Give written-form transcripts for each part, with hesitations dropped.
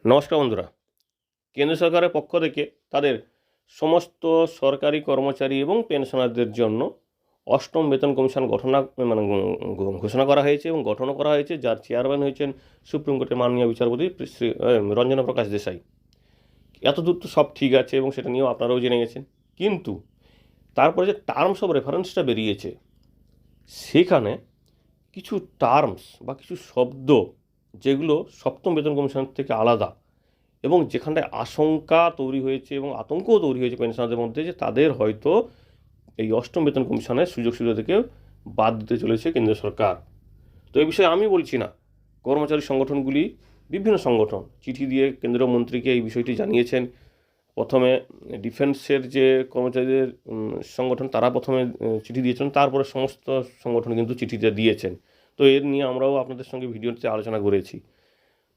নমস্কার বন্ধুরা। কেন্দ্র সরকারের পক্ষ থেকে তাদের সমস্ত সরকারি কর্মচারী এবং পেনশনারদের জন্য অষ্টম বেতন কমিশন ঘোষণা করা হয়েছে এবং গঠনও করা হয়েছে, যার চেয়ারম্যান হয়েছেন সুপ্রিম কোর্টের মাননীয় বিচারপতি শ্রী রঞ্জনা প্রকাশ দেশাই। এতদূর তো সব ঠিক আছে এবং সেটা নিয়েও আপনারাও জেনে গেছেন, কিন্তু তারপরে যে টার্মস অফ রেফারেন্সটা বেরিয়েছে, সেখানে কিছু টার্মস বা কিছু শব্দ যেগুলো সপ্তম বেতন কমিশন থেকে আলাদা, এবং যেখানটায় আশঙ্কা তৈরি হয়েছে এবং আতঙ্কও তৈরি হয়েছে পেনশনারদের মধ্যে যে তাদের হয়তো এই অষ্টম বেতন কমিশনের সুযোগ সুবিধা থেকে বাদ দিতে চলেছে কেন্দ্র সরকার। তো এই বিষয়ে আমি বলছি না, কর্মচারী সংগঠনগুলি, বিভিন্ন সংগঠন চিঠি দিয়ে কেন্দ্রীয় মন্ত্রীকে এই বিষয়টি জানিয়েছেন। প্রথমে ডিফেন্সের যে কর্মচারীদের সংগঠন, তারা প্রথমে চিঠি দিয়েছেন, তারপরে সমস্ত সংগঠন কিন্তু চিঠিটা দিয়েছেন। তো এর নিয়ে আমরাও আপনাদের সঙ্গে ভিডিওতে আলোচনা করেছি।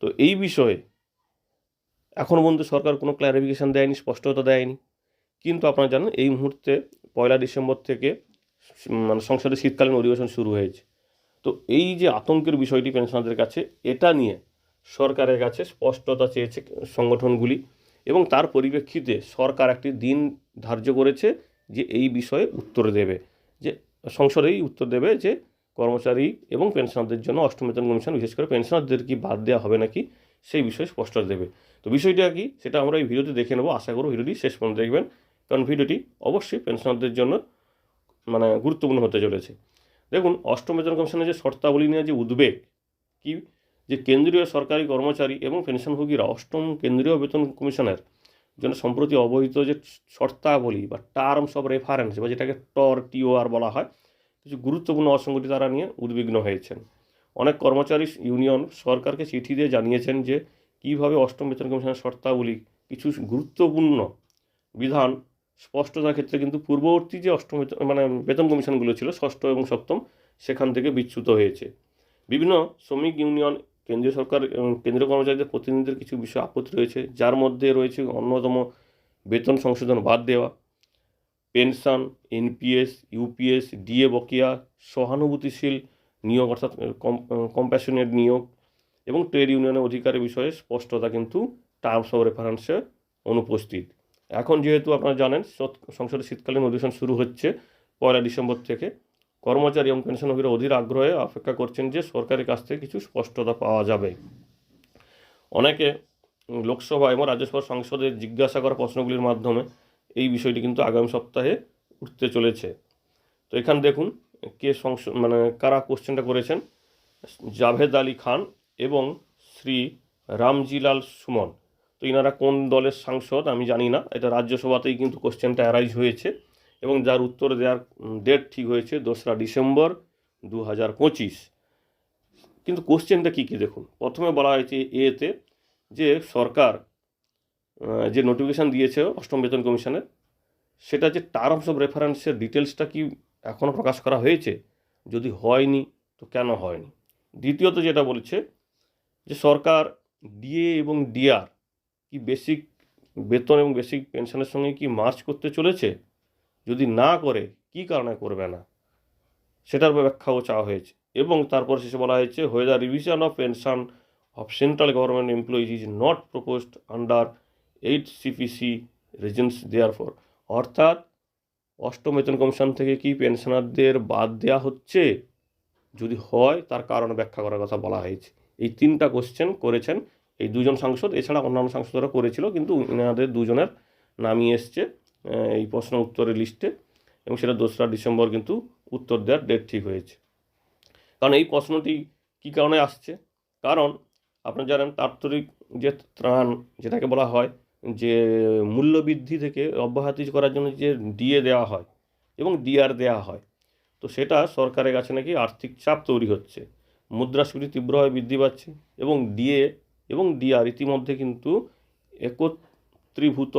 তো এই বিষয়ে এখনও পর্যন্ত সরকার কোনো ক্ল্যারিফিকেশান দেয়নি, স্পষ্টতা দেয়নি। কিন্তু আপনারা জানেন এই মুহূর্তে 1 ডিসেম্বর থেকে সংসদের শীতকালীন অধিবেশন শুরু হয়েছে। তো এই যে আতঙ্কের বিষয়টি পেনশনারদের কাছে, এটা নিয়ে সরকারের কাছে স্পষ্টতা চেয়েছে সংগঠনগুলি, এবং তার পরিপ্রেক্ষিতে সরকার একটি দিন ধার্য করেছে যে এই বিষয়ে উত্তর দেবে, যে সংসদেই উত্তর দেবে যে কর্মচারী এবং পেনশনারদের জন্য অষ্টম বেতন কমিশন, বিশেষ করে পেনশনারদের কি বাদ দেওয়া হবে নাকি, সেই বিষয়ে স্পষ্টতা দেবে। তো বিষয়টা কি সেটা আমরা এই ভিডিওতে দেখে নেব। আশা করব ভিডিওটি শেষ পর্যন্ত দেখবেন, কারণ ভিডিওটি অবশ্যই পেনশনারদের জন্য গুরুত্বপূর্ণ হতে চলেছে। দেখুন, অষ্টম বেতন কমিশনের যে শর্তাবলী নিয়ে যে উদ্বেগ, কি যে কেন্দ্রীয় সরকারি কর্মচারী এবং পেনশনভোগীরা অষ্টম কেন্দ্রীয় বেতন কমিশনের জন্য সম্প্রতি অবহিত যে শর্তাবলী বা টার্মস অফ রেফারেন্স, বা যেটাকে TOR বলা হয়, কিছু গুরুত্বপূর্ণ অসঙ্গতি তারা নিয়ে উদ্বিগ্ন হয়েছেন। অনেক কর্মচারী ইউনিয়ন সরকারকে চিঠি দিয়ে জানিয়েছেন যে কীভাবে অষ্টম বেতন কমিশনের শর্তাবলী কিছু গুরুত্বপূর্ণ বিধান স্পষ্টতার ক্ষেত্রে কিন্তু পূর্ববর্তী যে অষ্টম বেতন কমিশনগুলো ছিল, ষষ্ঠ এবং সপ্তম, সেখান থেকে বিচ্যুত হয়েছে। বিভিন্ন শ্রমিক ইউনিয়ন কেন্দ্রীয় সরকার কেন্দ্রীয় কর্মচারীদের প্রতিনিধিদের কিছু বিষয় আপত্তি রয়েছে, যার মধ্যে রয়েছে অন্যতম বেতন সংশোধন বাদ দেওয়া, পেনশন, NPS, UPS, DA বকেয়া, সহানুভূতিশীল নিয়োগ অর্থাৎ কম্প্যাশনেট নিয়োগ, এবং ট্রেড ইউনিয়নের অধিকারের বিষয়ে স্পষ্টতা কিন্তু টার্মস অফ রেফারেন্সে অনুপস্থিত। এখন যেহেতু আপনারা জানেন সংসদের শীতকালীন অধিবেশন শুরু হচ্ছে 1 ডিসেম্বর থেকে, কর্মচারী এবং পেনশনভোগীরা অধীর আগ্রহে অপেক্ষা করছেন যে সরকারের কাছ থেকে কিছু স্পষ্টতা পাওয়া যাবে। অনেকে লোকসভা এবং রাজ্যসভার সংসদে জিজ্ঞাসা করা প্রশ্নগুলির মাধ্যমে এই বিষয়টি কিন্তু আগামী সপ্তাহে উঠতে চলেছে। তো এখানে দেখুন কারা কোশ্চেনটা করেছেন। জাভেদ আলী খান এবং শ্রী রামজিলাল সুমন। তো ইনারা কোন দলের সাংসদ আমি জানি না, এটা রাজ্যসভাতেই কিন্তু কোশ্চেনটা অ্যারাইজ হয়েছে, এবং যার উত্তর দেওয়ার ডেট ঠিক হয়েছে 2 ডিসেম্বর 2025। কিন্তু কোশ্চেনটা কী দেখুন, প্রথমে বলা হয়েছে এতে যে সরকার যে নোটিফিকেশান দিয়েছে অষ্টম বেতন কমিশনের, সেটা যে টার্মস অফ রেফারেন্সের ডিটেলসটা কি এখনও প্রকাশ করা হয়েছে, যদি হয়নি তো কেন হয়নি। দ্বিতীয়ত যেটা বলছে যে সরকার DA এবং DR কি বেসিক বেতন এবং বেসিক পেনশনের সঙ্গে কি মার্চ করতে চলেছে, যদি না করে কি কারণে করবে না, সেটার ব্যাখ্যাও চাওয়া হয়েছে। এবং তারপর শেষে বলা হয়েছে whether revision of pension of central government employees is not proposed under 8 CPC reasons therefore, অর্থাৎ অষ্টম বেতন কমিশন থেকে কি পেনশনারদের বাদ দেওয়া হচ্ছে, যদি হয় তার কারণ ব্যাখ্যা করার কথা বলা হয়েছে। এই 3টা কোশ্চেন করেছেন এই দুজন সাংসদ, এছাড়া অন্যান্য সাংসদরা করেছিল, কিন্তু এনাদের দুজনের নামই এসছে এই প্রশ্ন উত্তরের লিস্টে, এবং সেটা 2 ডিসেম্বর কিন্তু উত্তর দেওয়ার ডেট ঠিক হয়েছে। কারণ এই প্রশ্নটি কী কারণে আসছে, কারণ আপনারা জানেন তাৎক্ষণিক যে ত্রাণ যেটাকে বলা হয়, যে মূল্যবৃদ্ধি থেকে অব্যাহতি করার জন্য যে DA দেওয়া হয় এবং DR দেওয়া হয়, তো সেটা সরকারের কাছে নাকি আর্থিক চাপ তৈরি হচ্ছে, মুদ্রাস্ফীতি তীব্রভাবে বৃদ্ধি পাচ্ছে, এবং DA এবং DR ইতিমধ্যে কিন্তু একত্রীভূত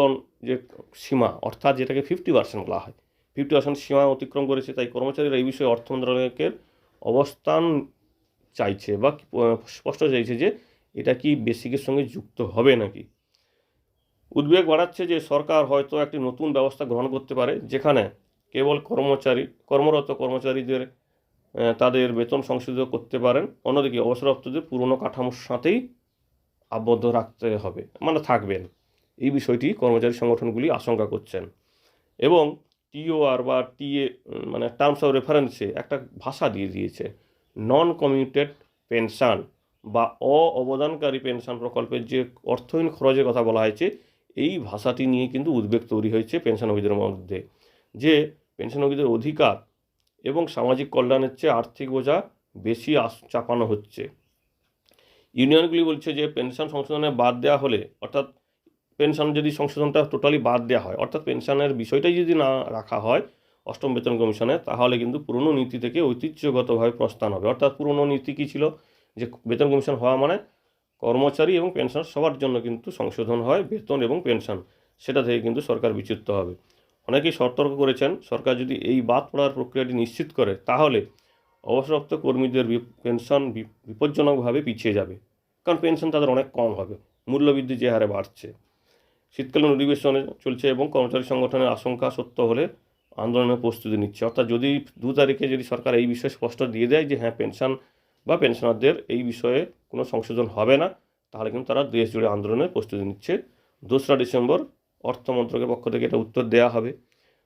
যে সীমা, অর্থাৎ যেটাকে 50% বলা হয়, 50% সীমা অতিক্রম করেছে। তাই কর্মচারীরা এই বিষয়ে অর্থ মন্ত্রণালয়ের অবস্থান চাইছে বা স্পষ্ট চাইছে যে এটা কি বেসিকের সঙ্গে যুক্ত হবে নাকি। উদ্বেগ বাড়াচ্ছে যে সরকার হয়তো একটি নতুন ব্যবস্থা গ্রহণ করতে পারে, যেখানে কেবল কর্মরত কর্মচারীদের তাদের বেতন সংশোধিত করতে পারেন, অন্যদিকে অবসরপ্রাপ্তদের পুরনো কাঠামোর সাথেই আবদ্ধ রাখতে হবে, মানে থাকবেন। এই বিষয়টি কর্মচারী সংগঠনগুলি আশঙ্কা করছেন। এবং টিওআর বা টিএ মানে টার্মস অফ রেফারেন্সে একটা ভাষা দিয়ে দিয়েছে, নন কমিউটেড পেনশন বা অবদানকারী পেনশন প্রকল্পের যে অর্থহীন খরচের কথা বলা হয়েছে, এই ভাষাটি নিয়ে কিন্তু উদ্বেগ তৈরি হয়েছে পেনশনভোগীদের মধ্যে, যে পেনশনভোগীদের অধিকার এবং সামাজিক কল্যাণের চেয়ে আর্থিক বোঝা বেশি চাপানো হচ্ছে। ইউনিয়নগুলি বলছে যে পেনশন সংশোধনে বাদ দেওয়া হলে, অর্থাৎ পেনশন যদি সংশোধনটা টোটালি বাদ দেওয়া হয়, অর্থাৎ পেনশনের বিষয়টাই যদি না রাখা হয় অষ্টম বেতন কমিশনে, তাহলে কিন্তু পুরনো নীতি থেকে ঐতিহ্যগতভাবে প্রস্থান হবে। অর্থাৎ পুরনো নীতি কী ছিল, যে বেতন কমিশন হওয়া মানে কর্মচারী এবং পেনশন সবার জন্য কিন্তু সংশোধন হয় বেতন এবং পেনশন, সেটা থেকে কিন্তু সরকার বিচ্যুত হবে। অনেকেই সতর্ক করেছেন, সরকার যদি এই বাদ পড়ার প্রক্রিয়াটি নিশ্চিত করে তাহলে অবসরপ্রাপ্ত কর্মীদের পেনশন বিপজ্জনকভাবে পিছিয়ে যাবে, কারণ পেনশন তাদের অনেক কম হবে মূল্যবৃদ্ধি যে হারে বাড়ছে। শীতকালীন অধিবেশনে চলছে এবং কর্মচারী সংগঠনের আশঙ্কা সত্য হলে আন্দোলনের প্রস্তুতি নিচ্ছে। অর্থাৎ যদি 2 তারিখে যদি সরকার এই বিষয়ে স্পষ্ট দিয়ে দেয় যে হ্যাঁ পেনশন বা পেনশনারদের এই বিষয়ে কোনো সংশোধন হবে না, তাহলে কিন্তু তারা দেশ জুড়ে আন্দোলনের প্রস্তুতি নিচ্ছে। 2রা ডিসেম্বর অর্থ মন্ত্রকের পক্ষ থেকে এটা উত্তর দেওয়া হবে।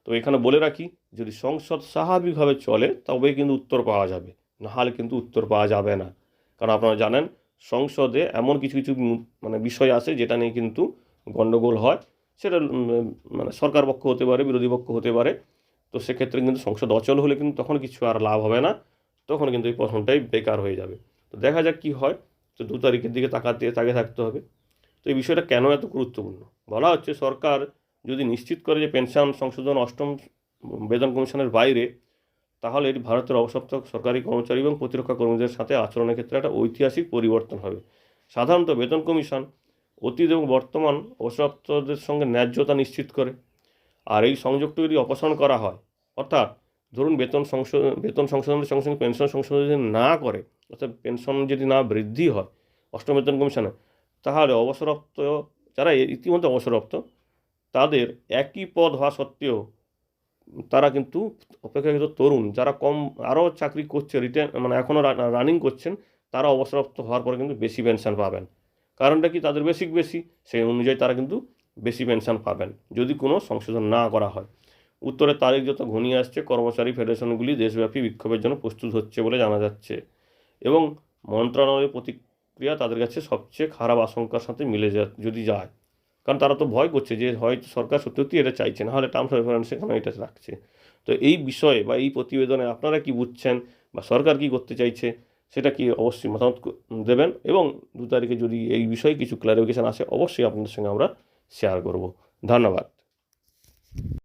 তো এখানে বলে রাখি, যদি সংসদ স্বাভাবিকভাবে চলে তবেই কিন্তু উত্তর পাওয়া যাবে, নাহলে কিন্তু উত্তর পাওয়া যাবে না। কারণ আপনারা জানেন সংসদে এমন কিছু কিছু মানে বিষয় আছে যেটা নিয়ে কিন্তু গণ্ডগোল হয়, সেটা মানে সরকার পক্ষ হতে পারে, বিরোধী পক্ষ হতে পারে। তো সেক্ষেত্রে কিন্তু সংসদ অচল হলে কিন্তু তখন কিছু আর লাভ হবে না, তখন কিন্তু এই প্রশ্নটাই বেকার হয়ে যাবে। তো দেখা যাক কী হয়। তো 2 তারিখের দিকে তাকিয়ে থাকতে হবে। তো এই বিষয়টা কেন এত গুরুত্বপূর্ণ, বলা হচ্ছে সরকার যদি নিশ্চিত করে যে পেনশন সংশোধন অষ্টম বেতন কমিশনের বাইরে, তাহলে এটি ভারতের অবসরপ্রাপ্ত সরকারি কর্মচারী এবং প্রতিরক্ষা কর্মীদের সাথে আচরণের ক্ষেত্রে একটা ঐতিহাসিক পরিবর্তন হবে। সাধারণত বেতন কমিশন অতীত এবং বর্তমান অবসরপ্রাপ্তদের সঙ্গে ন্যায্যতা নিশ্চিত করে, আর এই সংযোগটি যদি অপসারণ করা হয়, অর্থাৎ ধরুন বেতন সংশোধনের সঙ্গে সঙ্গে পেনশন সংশোধন যদি না করে, অর্থাৎ পেনশন যদি না বৃদ্ধি হয় অষ্টম বেতন কমিশনে, তাহলে অবসরপ্রাপ্ত যারা ইতিমধ্যে অবসরপ্রাপ্ত তাদের একই পদ হওয়া সত্ত্বেও তারা কিন্তু অপেক্ষাকৃত তরুণ যারা কম আরও চাকরি করছে, মানে এখনও রানিং করছেন, তারা অবসরপ্রাপ্ত হওয়ার পরে কিন্তু বেশি পেনশন পাবেন। কারণটা কি, তাদের বেশি, সেই অনুযায়ী তারা কিন্তু বেশি পেনশন পাবেন যদি কোনো সংশোধন না করা হয়। উত্তরের তারিখ যত ঘনিয়ে আসছে, কর্মচারী ফেডারেশনগুলি দেশব্যাপী বিক্ষোভের জন্য প্রস্তুত হচ্ছে বলে জানা যাচ্ছে, এবং মন্ত্রণালয়ের প্রতিক্রিয়া তাদের কাছে সবচেয়ে খারাপ আশঙ্কার সাথে মিলে যদি যায়, কারণ তারা তো ভয় করছে যে হয়তো সরকার সত্যি এটা চাইছে, না হলে টার্মস অফ রেফারেন্স এখানে এটা রাখছে। তো এই বিষয়ে বা এই প্রতিবেদনে আপনারা কি বুঝছেন বা সরকার কি করতে চাইছে, সেটা কি অবশ্যই মতামত দেবেন, এবং 2 তারিখে যদি এই বিষয়ে কিছু ক্লারিফিকেশান আসে অবশ্যই আপনাদের সঙ্গে আমরা শেয়ার করব। ধন্যবাদ।